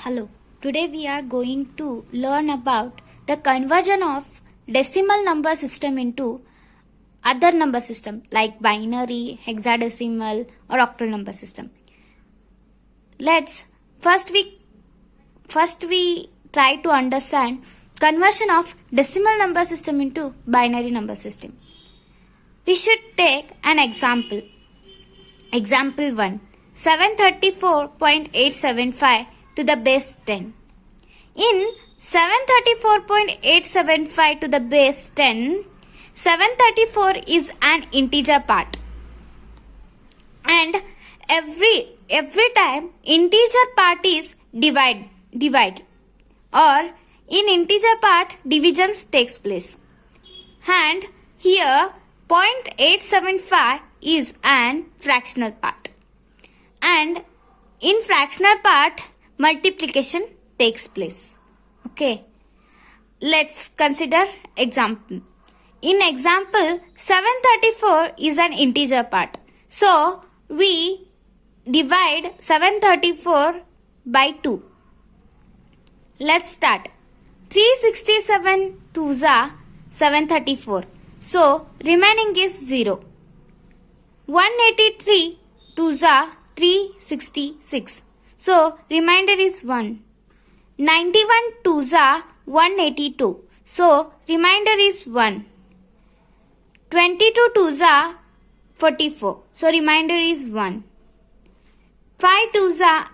Hello, today we are going to learn about the conversion of decimal number system into other number system like binary, hexadecimal or octal number system. Let's first we try to understand conversion of decimal number system into binary number system. We should take an example. Example 1. 734.875 to the base 10. In 734.875 to the base 10, 734 is an integer part. And every time integer part is divide or in integer part divisions takes place. And here 0.875 is an fractional part. And in fractional part multiplication takes place. Okay. Let's consider example. In example 734 is an integer part. So we divide 734 by 2. Let's start. 367 2s are 734. So remaining is 0. 183 2s are 366. So remainder is 1. 91 2s are 182. So remainder is 1. 22 2s are 44. So remainder is 1. 5 2s are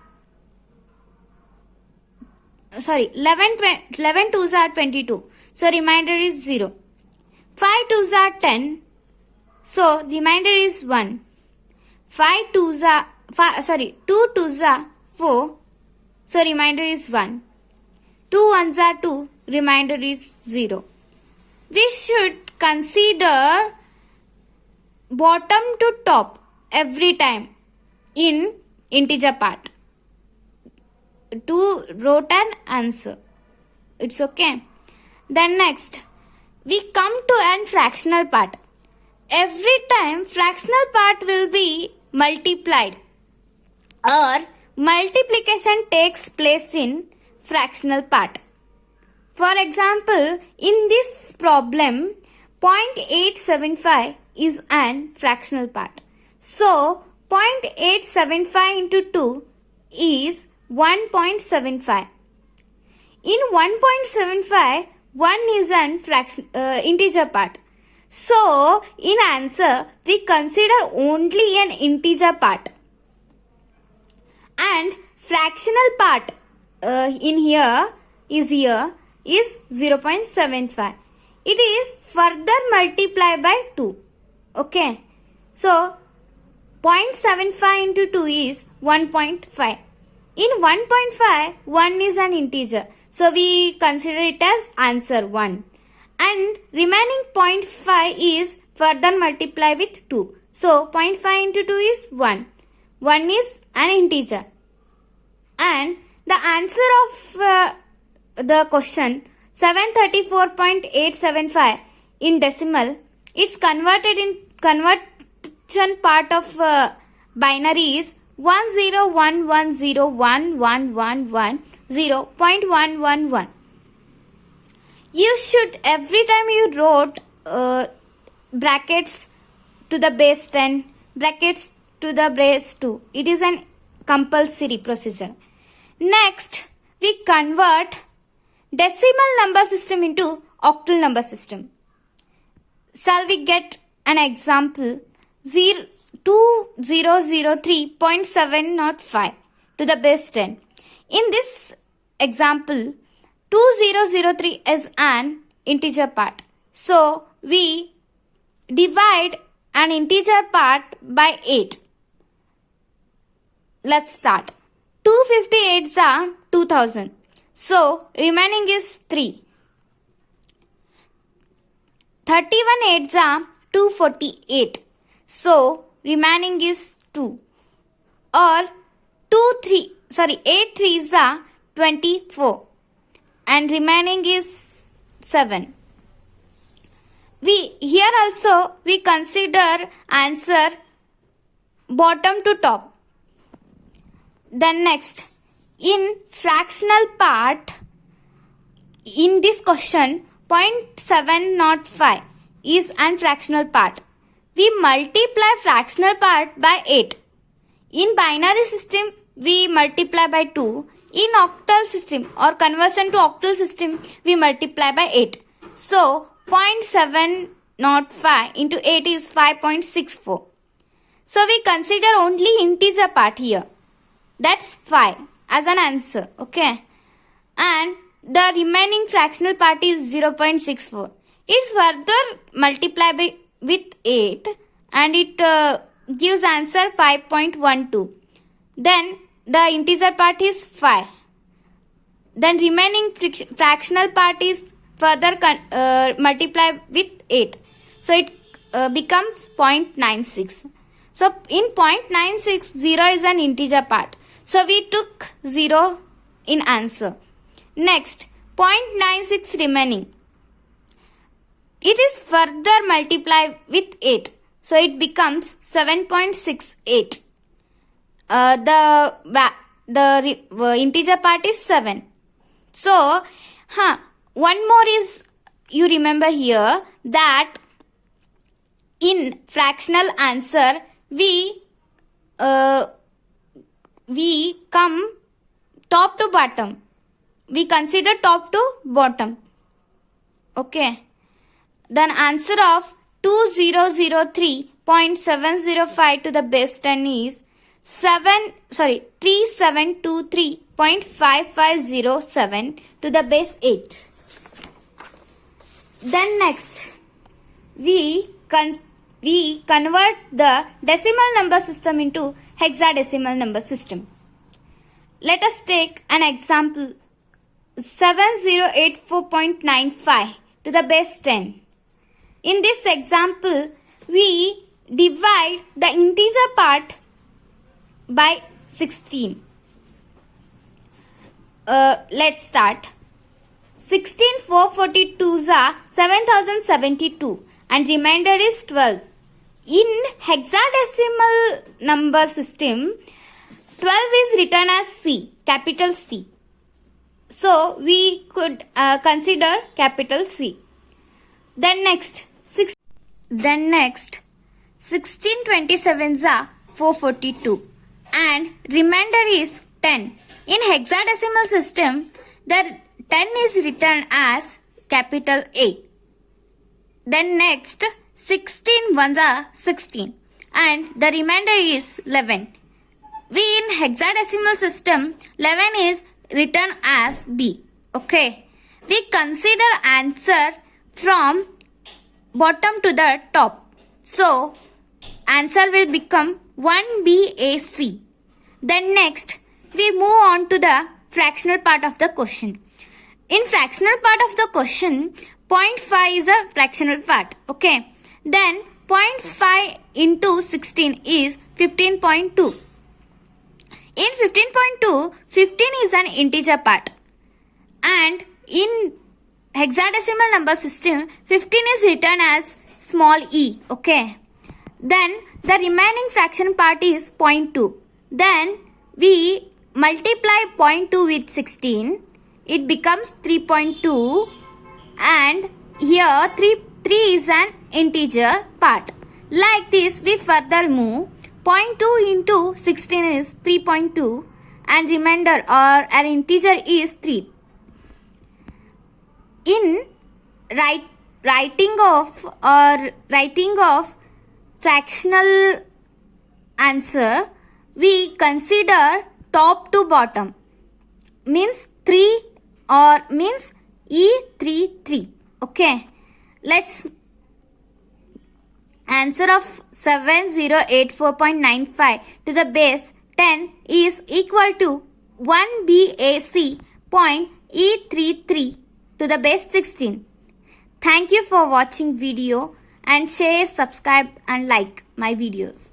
11 2s are 22. So remainder is 0. 5 2s are 10. So remainder is 1. 2 2s are 4. So remainder is 1. 2 1s are 2. Remainder is 0. We should consider bottom to top every time in integer part to wrote an answer. It's okay. Then next we come to an fractional part. Every time fractional part will be multiplied or multiplication takes place in fractional part. For example, in this problem 0.875 is an fractional part. So 0.875 into 2 is 1.75. In 1.75 1 is an integer part. So in answer we consider only an integer part. And fractional part in here is 0.75. It is further multiplied by 2. Okay. So 0.75 into 2 is 1.5. In 1.5, 1 is an integer. So we consider it as answer 1. And remaining 0.5 is further multiplied with 2. So 0.5 into 2 is 1. 1 is an integer. And the answer of the question 734.875 in decimal, it's converted in conversion part of binary is 1011011110.111. You should, every time you wrote brackets to the base 10, brackets to the base 2. It is an compulsory procedure. Next, we convert decimal number system into octal number system. Shall we get an example? 2003.705 to the base 10. In this example, 2003 is an integer part. So we divide an integer part by 8. Let's start. 258s are 2000. So remaining is 3. 31 8s are 248. So remaining is 2. Or 8 3s are 24. And remaining is 7. Here also we consider answer bottom to top. Then next, in fractional part in this question 0.705 is an fractional part. We multiply fractional part by 8. In binary system, we multiply by 2. In octal system or conversion to octal system, we multiply by 8. So, 0.705 into 8 is 5.64. So, we consider only integer part here. That's 5 as an answer. Okay. And the remaining fractional part is 0.64. It's further multiplied by with 8 and it gives answer 5.12. Then the integer part is 5. Then remaining fractional part is further multiplied with 8. So it becomes 0.96. So in 0.96, 0 is an integer part. So we took 0 in answer. Next, 0.96 remaining. It is further multiplied with 8. So it becomes 7.68. The integer part is 7. So, one more is, you remember here that in fractional answer, we come top to bottom. We consider top to bottom. Okay. Then answer of 2003.705 to the base 10 is 3723.5507 to the base 8. Then next, we convert the decimal number system into hexadecimal number system. Let us take an example 7084.95 to the base 10. In this example, we divide the integer part by 16. Let's start. 16,442 are 7072 and remainder is 12. In hexadecimal number system, 12 is written as C, capital C. So we could consider capital C. Then next 1627 are 442 and remainder is 10. In hexadecimal system, the 10 is written as capital A. Then next 16 ones are 16 and the remainder is 11. We in hexadecimal system 11 is written as B. Okay. We consider answer from bottom to the top. So, answer will become 1BAC. Then next, we move on to the fractional part of the question. In fractional part of the question, 0.5 is a fractional part. Okay. Then 0.5 into 16 is 15.2. In 15.2, 15 is an integer part. And in hexadecimal number system, 15 is written as small e. Okay. Then the remaining fraction part is 0.2. Then we multiply 0.2 with 16. It becomes 3.2. And here 3 is an integer part. Like this, we further move. 0.2 into 16 is 3.2 and remainder or an integer is 3. In writing of fractional answer, we consider top to bottom. Means 3 or means E33. Okay. Let's answer of 7084.95 to the base 10 is equal to 1BAC.E33 to the base 16. Thank you for watching video and share, subscribe and like my videos.